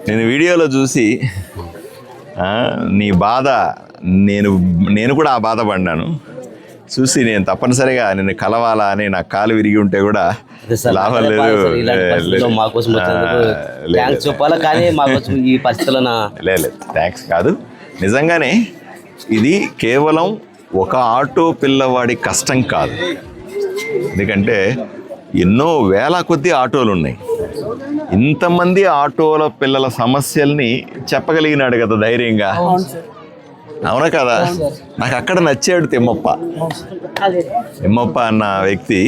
నేను వీడియోలో చూసి నీ బాధ నేను కూడా ఆ బాధపడ్డాను చూసి నేను తప్పనిసరిగా నేను కలవాలా అని నా కాలు విరిగి ఉంటే కూడా లాభం లేదు. లేదు థ్యాంక్స్ కాదు. నిజంగానే ఇది కేవలం ఒక ఆటో పిల్లవాడి కష్టం కాదు. ఎందుకంటే ఎన్నో వేల కొద్ది ఆటోలు ఉన్నాయి. ఇంతమంది ఆటోల పిల్లల సమస్యల్ని చెప్పగలిగినాడు కదా ధైర్యంగా. అవునా కదా? నాకు అక్కడ నచ్చాడు తిమ్మప్ప అన్న వ్యక్తి.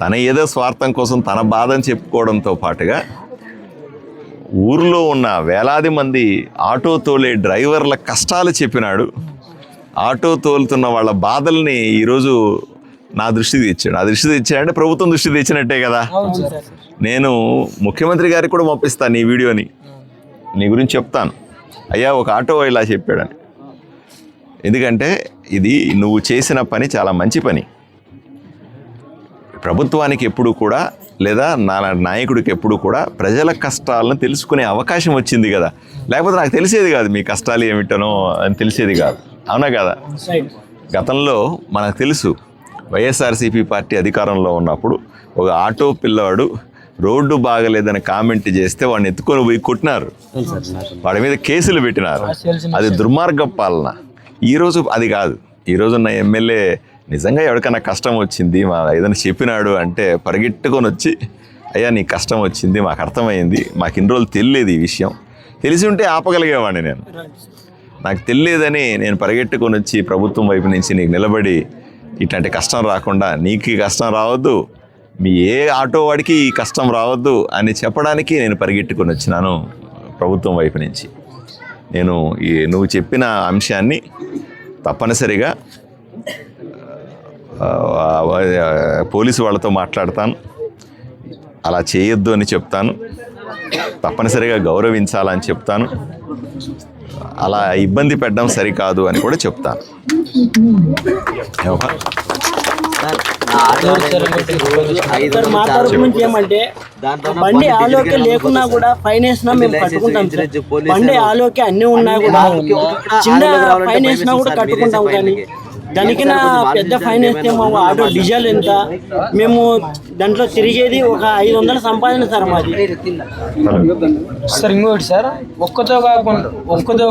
తన ఏదో స్వార్థం కోసం తన బాధను చెప్పుకోవడంతో పాటుగా ఊర్లో ఉన్న వేలాది మంది ఆటో తోలే డ్రైవర్ల కష్టాలు చెప్పినాడు. ఆటో తోలుతున్న వాళ్ళ బాధల్ని ఈరోజు నా దృష్టికి తెచ్చాడు. ఆ దృష్టి తెచ్చాడంటే ప్రభుత్వం దృష్టి తెచ్చినట్టే కదా. నేను ముఖ్యమంత్రి గారికి కూడా పంపిస్తాను నీ వీడియోని, నీ గురించి చెప్తాను. అయ్యా ఒక ఆటో ఇలా చెప్పాడని. ఎందుకంటే ఇది నువ్వు చేసిన పని చాలా మంచి పని. ప్రభుత్వానికి ఎప్పుడు కూడా లేదా నా నాయకుడికి ఎప్పుడు కూడా ప్రజల కష్టాలను తెలుసుకునే అవకాశం వచ్చింది కదా. లేకపోతే నాకు తెలిసేది కాదు మీ కష్టాలు ఏమిటనో అని తెలిసేది కాదు. అవునా కదా? గతంలో మనకు తెలుసు వైఎస్ఆర్సీపీ పార్టీ అధికారంలో ఉన్నప్పుడు ఒక ఆటో పిల్లవాడు రోడ్డు బాగలేదని కామెంట్ చేస్తే వాడిని ఎత్తుకొని పోయి కొట్టినారు, వాడి మీద కేసులు పెట్టినారు. అది దుర్మార్గ పాలన. ఈరోజు అది కాదు. ఈరోజున్న ఎమ్మెల్యే నిజంగా ఎవరికైనా కష్టం వచ్చింది మా ఏదైనా చెప్పినాడు అంటే పరిగెట్టుకొని వచ్చి అయ్యా నీకు కష్టం వచ్చింది మాకు అర్థమైంది, మాకు ఇన్ని రోజులు తెలియలేదు ఈ విషయం, తెలిసి ఉంటే ఆపగలిగేవాడిని నేను, నాకు తెలియదని నేను పరిగెట్టుకొని వచ్చి ప్రభుత్వం వైపు నుంచి నీకు నిలబడి ఇట్లాంటి కష్టం రాకుండా నీకు ఈ కష్టం రావద్దు, మీ ఏ ఆటో వాడికి ఈ కష్టం రావద్దు అని చెప్పడానికి నేను పరిగెట్టుకొని వచ్చినాను ప్రభుత్వం వైపు నుంచి. నేను నువ్వు చెప్పిన అంశాన్ని తప్పనిసరిగా పోలీసు వాళ్ళతో మాట్లాడతాను, అలా చేయొద్దు అని చెప్తాను, తప్పనిసరిగా గౌరవించాలని చెప్తాను, అలా ఇబ్బంది పెట్టడం సరికాదు అని కూడా చెప్తాను. ఏమంటే బండి ఆలోకే లేకున్నా కూడా ఫైన్ వేసినా మేము కట్టుకుంటాం. బండి ఆలోకే అన్ని ఉన్నా కూడా చిన్న ఫైన్ వేసినా కూడా కట్టుకుంటాం. కానీ దానికి నా పెద్ద ఫైన్ వేస్తే మా ఆటో డీజిల్ ఎంత, మేము దాంట్లో తిరిగేది ఒక 500 సంపాదన సార్ మాది. సార్ ఇంకోటి సార్ ఒక్కతో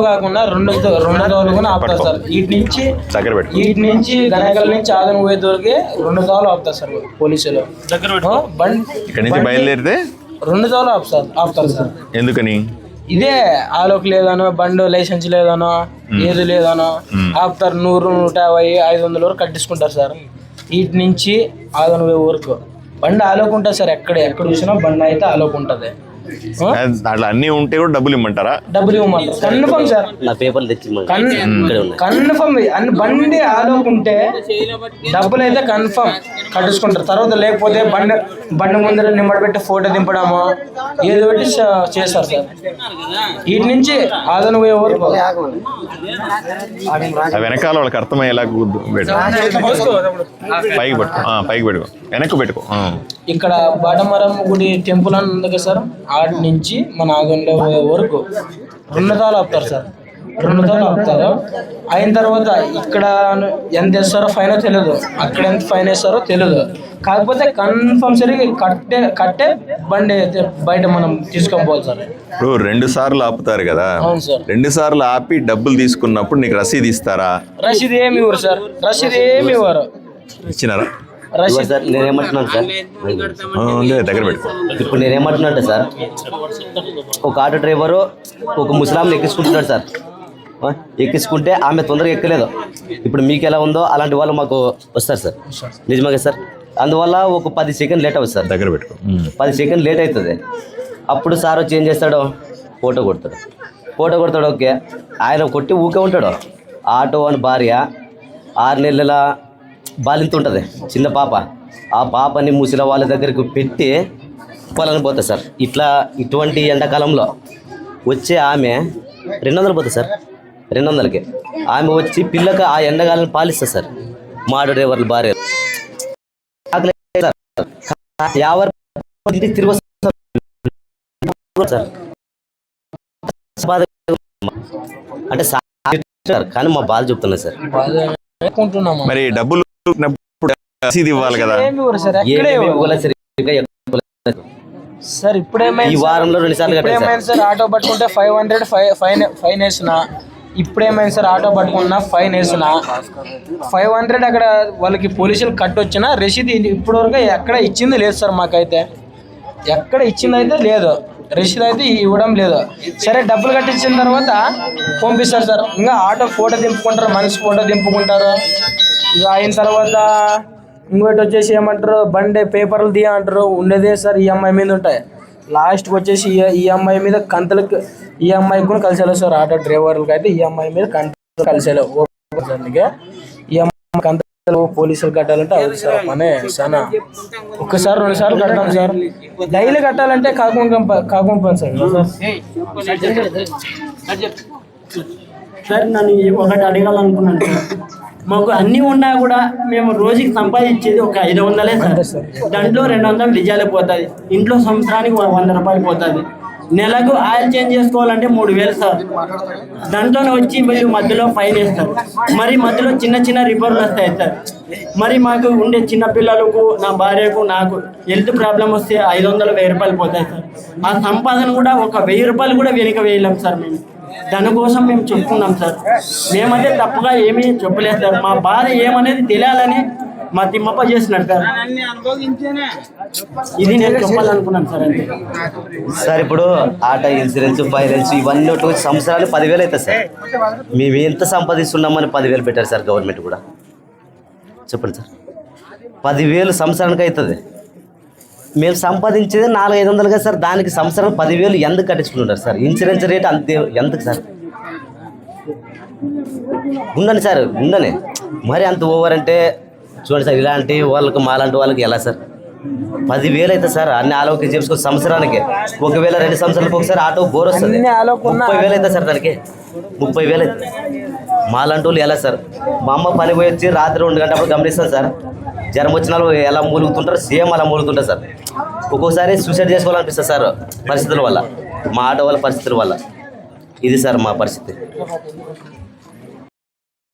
కాకుండా రెండు దోలు కూడా ఆపుతారు సార్. వీటి నుంచి గనగల నుంచి ఆదరణ పోయే దోలకి 2 దోలు ఆపుతారు సార్ పోలీసులు. బండి బయలుదేరితే 2 దోలు ఆపుతారు సార్. ఎందుకని? ఇదే ఆలోక్ లేదనో, బండి లైసెన్స్ లేదనో, ఏది లేదనో ఆపుతారు. 100, 150, 500 వరకు కట్టించుకుంటారు సార్. వీటి నుంచి ఆదరణ పోయే వరకు బండి ఆలోక్ ఉంటుంది సార్. ఎక్కడ చూసినా బండి అయితే ఆలోక్ ఉంటుంది. అట్లా అన్ని ఉంటే కూడా డబ్బులు ఇమ్మంటారా? డబ్బులు ఇవ్వమంటారు కన్ఫర్మ్ సార్. నా పేపర్లు తెచ్చి కన్ఫర్మ్ అన్ని బండి ఆలోకుంటే డబ్బులు అయితే కన్ఫర్మ్ కట్టించుకుంటారు. తర్వాత లేకపోతే బండి ముందర నిమ్మడి పెట్టి ఫోటో దింపడము ఏదో పెట్టి చేస్తారు సార్. వీటి నుంచి ఆదరణ పోయే వరకు వెనకాల వాళ్ళకి అర్థమయ్యేలా పైకి పెట్టుకో, వెనక్కి పెట్టుకో. ఇక్కడ బాటమరం గుడి టెంపుల్ అని ఉంది కదా సార్, ఆటి నుంచి మన ఆగంలో వరకు 2 దోలు ఆపుతారు సార్. 2 దోలు ఆపుతారు. అయిన తర్వాత ఇక్కడ ఎంత వేస్తారో ఫైన్ తెలియదు, అక్కడ ఎంత ఫైన్ వేస్తారో తెలియదు. కాకపోతే కన్ఫర్మసరీ కట్టే బండి బయట మనం తీసుకొని పోవాలి సార్. ఇప్పుడు 2 సార్లు ఆపుతారు కదా, 2 సార్లు ఆపి డబ్బులు తీసుకున్నప్పుడు నీకు రసీదు ఇస్తారా? రసీదు ఏమి ఇవ్వరు సార్. రసీదు ఏమి ఇవ్వరు. ఇచ్చినారా? సార్ నేనేమంటున్నాను సార్, దగ్గర పెట్టుకో. ఇప్పుడు నేనేమంటున్నా సార్, ఒక ఆటో డ్రైవరు ఒక ముసలాంని ఎక్కించుకుంటున్నాడు సార్. ఎక్కించుకుంటే ఆమె తొందరగా ఎక్కలేదు. ఇప్పుడు మీకు ఎలా ఉందో అలాంటి వాళ్ళు మాకు వస్తారు సార్. నిజమే సార్. అందువల్ల ఒక 10 సెకండ్ లేట్ అవుతుంది సార్. దగ్గర పెట్టుకో. 10 సెకండ్ లేట్ అవుతుంది. అప్పుడు సార్ వచ్చి ఏం చేస్తాడు, ఫోటో కొడతాడు. ఓకే, ఆయన కొట్టి ఊకే ఉంటాడు. ఆటో అని భార్య 6 నెలల బాలింత ఉంటుంది, చిన్న పాప. ఆ పాపని ముసలి వాళ్ళ దగ్గరికి పెట్టి పొలానికి పోతుంది సార్. ఇటువంటి ఎండాకాలంలో వచ్చే ఆమె 200 పోతుంది సార్. 200కి ఆమె వచ్చి పిల్లకి ఆ ఎండాకాలం పాలిస్తుంది సార్. మా ఆటో డ్రైవర్ల భార్య ఎవరు తిరిగి సార్ అంటే సార్ కానీ మా బాధ చెప్తున్నా సార్. మరి డబ్బులు రసీదు ఇవ్వాలి కదా. ఏమి ఇవ్వరు సార్, ఎక్కడే ఏమీ ఇవ్వరు. ఇవ్వలేదు సార్. సార్ ఈ వారంలో 2 సార్లు కట్టాను ఇప్పుడేమైంది సార్, ఆటో పట్టుకుంటే 500 ఫైన్ వేసిన. ఇప్పుడేమైంది సార్, ఆటో పట్టుకున్నా ఫైన్ వేసిన 500 అక్కడ వాళ్ళకి పోలీసులు కట్టొచ్చినా రసీదు ఇప్పటివరకు ఎక్కడ ఇచ్చింది లేదు సార్. మాకైతే ఎక్కడ ఇచ్చింది అయితే లేదు, రసీదు అయితే ఇవ్వడం లేదు. సరే డబ్బులు కట్టించిన తర్వాత పంపిస్తారు సార్. ఇంకా ఆటో ఫోటో దింపుకుంటారు, మనిషి ఫోటో దింపుకుంటారు. ఇక అయిన తర్వాత ఇంకోటి వచ్చేసి ఏమంటారు, బండి పేపర్లు తీయ అంటారు. ఉండేదే సార్ ఈఎంఐ మీద ఉంటాయి. లాస్ట్కి వచ్చేసి ఈఎంఐ మీద కంతలకు ఈఎంఐ కూడా కలిసేలేదు సార్. ఆటో డ్రైవర్లకి అయితే ఈఎంఐ మీద కంతలు కలిసేలేవు. ఈఎంఐ కంతలు పోలీసులు కట్టాలంటే అవుతుంది సార్ పనే చాలా. ఒక్కసారి 2 సార్లు కట్టాం సార్. డైలీ కట్టాలంటే కాకుంపని సార్. సార్ నన్ను ఒకటి అడగాలనుకున్నాను సార్. మాకు అన్నీ ఉన్నా కూడా మేము రోజుకి సంపాదించేది ఒక 500 సార్. దాంట్లో 200 డిజాలే పోతుంది. ఇంట్లో సంవత్సరానికి 100 రూపాయలు పోతుంది. నెలకు ఆయిల్ చేంజ్ చేసుకోవాలంటే 3000 సార్. దాంట్లోనే వచ్చి మీరు మధ్యలో ఫైన్ వేస్తారు. మరి మధ్యలో చిన్న చిన్న రిపేర్లు వస్తాయి సార్. మరి మాకు ఉండే చిన్న పిల్లలకు, నా భార్యకు, నాకు హెల్త్ ప్రాబ్లం వస్తే 500 1000 రూపాయలు పోతాయి సార్. ఆ సంపాదన కూడా ఒక 1000 రూపాయలు కూడా వెనుక వేయలేం సార్. మేము దానికోసం మేము చెప్పుకున్నాం సార్. మేమైతే తప్పుగా ఏమీ చెప్పలేదు సార్. మా బాధ ఏమనేది తెలియాలని మా తిమ్మప్ప చేసినాడు సార్. ఇది నేను చెప్పాలనుకున్నాను సార్. అంతే సార్ ఇప్పుడు ఆటో ఇన్సూరెన్స్, ఫైనాన్స్ ఇవన్నీ ఒకటి సంవత్సరాలు 10,000 అవుతుంది సార్. మేము ఎంత సంపాదిస్తున్నామని 10,000 పెట్టారు సార్ గవర్నమెంట్ కూడా. చెప్పండి సార్, 10,000 సంవత్సరానికి అవుతుంది. మేము సంపాదించేది 400-500 కదా సార్. దానికి సంవత్సరం 10,000 ఎందుకు కట్టించుకుంటారు సార్? ఇన్సూరెన్స్ రేట్ అంతే ఎందుకు సార్? ఉండని సార్, ఉండని మరి అంత ఓవర్ అంటే చూడండి సార్. ఇలాంటి వాళ్ళకి మాలాంటి వాళ్ళకి ఎలా సార్? 10,000 అయితే సార్ అన్ని ఆలోకి చేసుకుని సంవత్సరానికి. ఒకవేళ 2 సంవత్సరాలకు ఒకసారి ఆటో బోర్ వస్తుంది, 30,000 అవుతుంది సార్. దానికి 30,000 అవుతుంది. మాలాంటి వాళ్ళు ఎలా సార్? మా అమ్మ పని పోయి వచ్చి రాత్రి 2 గంటప్పుడు గమనిస్తాను సార్. జ్వరం వచ్చిన వాళ్ళు ఎలా మూలుగుతుంటారు, సేమ్ అలా మూలుగుతుంటారు సార్. ఒక్కొక్కసారి సూసైడ్ చేసుకోవాలనిపిస్తుంది సార్ పరిస్థితుల వల్ల, మా ఆటో వాళ్ళ పరిస్థితుల వల్ల. ఇది సార్ మా పరిస్థితి.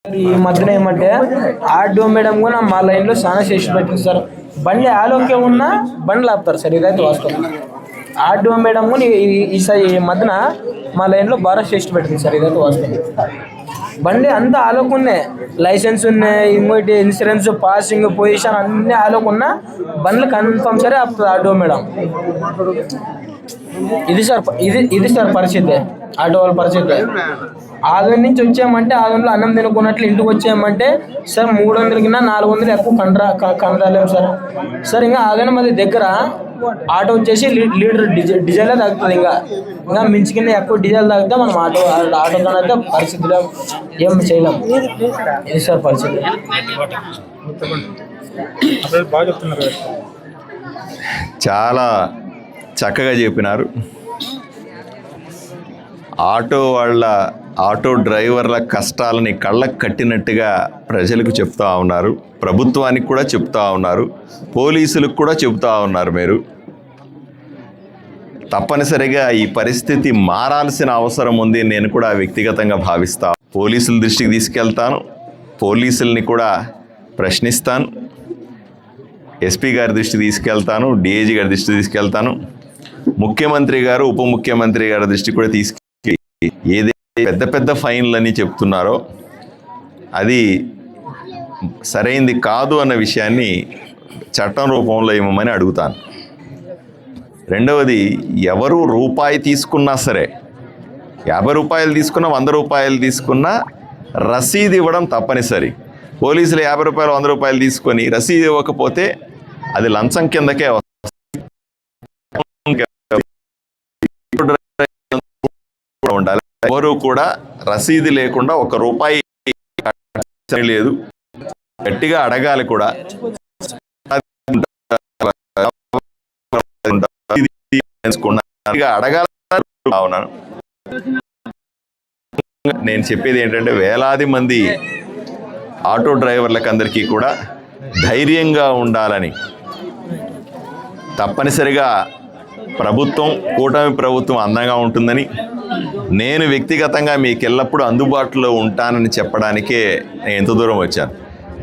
ఈ మధ్యన ఏమంటే ఆర్డో మేడం కూడా మా లైన్లో చాలా చేసి పెట్టింది సార్. బండి ఆలోకే ఉన్నా బండ్లు ఆపుతారు సార్. ఇదైతే వాస్తవం. ఆర్డో మేడం కూడా ఈ మధ్యన మా లైన్లో బాగా చేసి పెట్టింది సార్. ఇదైతే వాస్తవం. బండి అంతా ఆలోకున్నే, లైసెన్స్ ఉన్నాయి, ఇంకోటి ఇన్సూరెన్స్, పాసింగ్, పొజిషన్ అన్నీ ఆలోకున్నా బండ్లు కన్ఫర్మ్ సరే ఆపుతుంది ఆటో మేడం. ఇది సార్ పరిస్థితి, ఆటో వాళ్ళ పరిస్థితి. ఆదోని నుంచి వచ్చామంటే ఆదోనిలో అన్నం తినుకున్నట్లు ఇంటికి వచ్చామంటే సార్ 300 కింద 400 ఎక్కువ కనరాలేము సార్. సార్ ఇంకా ఆదోని మాది దగ్గర ఆటో వచ్చేసి లీటర్ డీజిలే తాగుతుంది. ఇంకా మించి కింద ఎక్కువ డీజిల్ తాగితే మనం ఆటోతో అయితే పరిస్థితిలో ఏం చేయలేం. ఇది సార్ పరిస్థితి. చాలా చక్కగా చెప్పినారు. ఆటో డ్రైవర్ల కష్టాలని కళ్ళకు కట్టినట్టుగా ప్రజలకు చెప్తా ఉన్నారు, ప్రభుత్వానికి కూడా చెప్తా ఉన్నారు, పోలీసులకు కూడా చెప్తా ఉన్నారు. మీరు తప్పనిసరిగా ఈ పరిస్థితి మారాల్సిన అవసరం ఉంది. నేను కూడా వ్యక్తిగతంగా భావిస్తా. పోలీసుల దృష్టికి తీసుకెళ్తాను, పోలీసుల్ని కూడా ప్రశ్నిస్తాను, ఎస్పీ గారి దృష్టికి తీసుకెళ్తాను, డిఐజీ గారి దృష్టికి తీసుకెళ్తాను, ముఖ్యమంత్రి గారు, ఉప ముఖ్యమంత్రి గారి దృష్టికి కూడా తీసుకెళ్ళి ఏదైతే పెద్ద పెద్ద ఫైన్లని చెప్తున్నారో అది సరైంది కాదు అన్న విషయాన్ని చట్టం రూపంలో ఇవ్వమని అడుగుతాను. రెండవది, ఎవరు రూపాయి తీసుకున్నా సరే, 50 రూపాయలు తీసుకున్నా, 100 రూపాయలు తీసుకున్నా రసీదు ఇవ్వడం తప్పనిసరి. పోలీసులు 50 రూపాయలు 100 రూపాయలు తీసుకొని రసీదు ఇవ్వకపోతే అది లంచం కిందకే వస్తుంది. ఉండాలి. ఎవరు కూడా రసీదు లేకుండా 1 రూపాయి లేదు, గట్టిగా అడగాలి కూడా. అడగాలి. నేను చెప్పేది ఏంటంటే వేలాది మంది ఆటో డ్రైవర్లకు అందరికీ కూడా ధైర్యంగా ఉండాలని, తప్పనిసరిగా ప్రభుత్వం, కూటమి ప్రభుత్వం అందంగా ఉంటుందని, నేను వ్యక్తిగతంగా మీకు ఎల్లప్పుడూ అందుబాటులో ఉంటానని చెప్పడానికే నేను ఎంత దూరం వచ్చాను.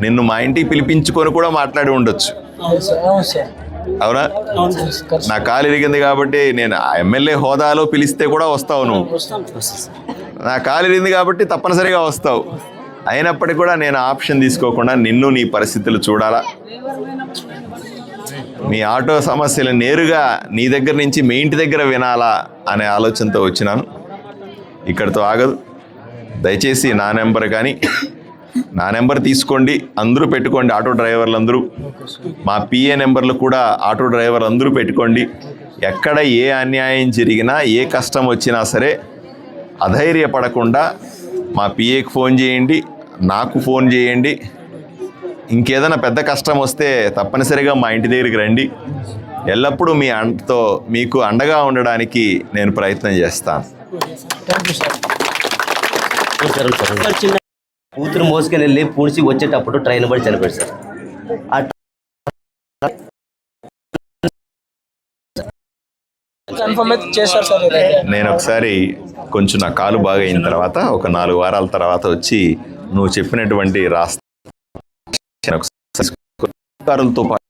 నిన్ను మా ఇంటికి పిలిపించుకొని కూడా మాట్లాడి ఉండొచ్చు, అవును సార్, అవును సార్, అవునా? నా కాలు ఇరిగింది కాబట్టి నేను ఎమ్మెల్యే హోదాలో పిలిస్తే కూడా వస్తావు నువ్వు. నా కాలు ఇరిగింది కాబట్టి తప్పనిసరిగా వస్తావు. అయినప్పటికీ కూడా నేను ఆప్షన్ తీసుకోకుండా నిన్ను నీ పరిస్థితులు చూడాలా, మీ ఆటో సమస్యలు నేరుగా నీ దగ్గర నుంచి మీ ఇంటి దగ్గర వినాలా అనే ఆలోచనతో వచ్చినాను. ఇక్కడితో ఆగదు. దయచేసి నా నెంబర్ కానీ, నా నెంబర్ తీసుకోండి, అందరూ పెట్టుకోండి. ఆటో డ్రైవర్లు అందరూ, మా పిఏ నెంబర్లు కూడా ఆటో డ్రైవర్లు అందరూ పెట్టుకోండి. ఎక్కడ ఏ అన్యాయం జరిగినా, ఏ కష్టం వచ్చినా సరే అధైర్యపడకుండా మా పిఏకి ఫోన్ చేయండి, నాకు ఫోన్ చేయండి. ఇంకేదైనా పెద్ద కష్టం వస్తే తప్పనిసరిగా మా ఇంటి దగ్గరికి రండి. ఎల్లప్పుడూ మీ మీకు అండగా ఉండడానికి నేను ప్రయత్నం చేస్తాను. సార్ చిన్న కూతురు మోసుకొని వెళ్ళి పూడ్చి వచ్చేటప్పుడు ట్రైన్ పడి చనిపోయాడు సార్. కన్ఫర్మ్ అయితే చేస్తారు సార్ ఇదైతే. నేను ఒకసారి కొంచెం నా కాలు బాగా అయిన తర్వాత ఒక 4 వారాల తర్వాత వచ్చి నువ్వు చెప్పినటువంటి రాష్ట్రాలతో పాటు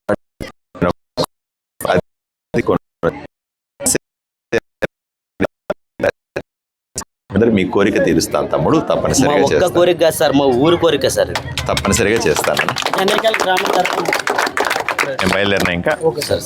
మీ కోరిక తీరుస్తాను తమ్ముడు, మా తప్పనిసరిగా ఒక్క చేస్తాను. కోరిక కాదు సార్, మా ఊరు కోరిక సార్. తప్పనిసరిగా చేస్తాను. జనరికల్ గ్రామ తరఫున నేను బయలుదేరినా ఇంకా. Okay sir.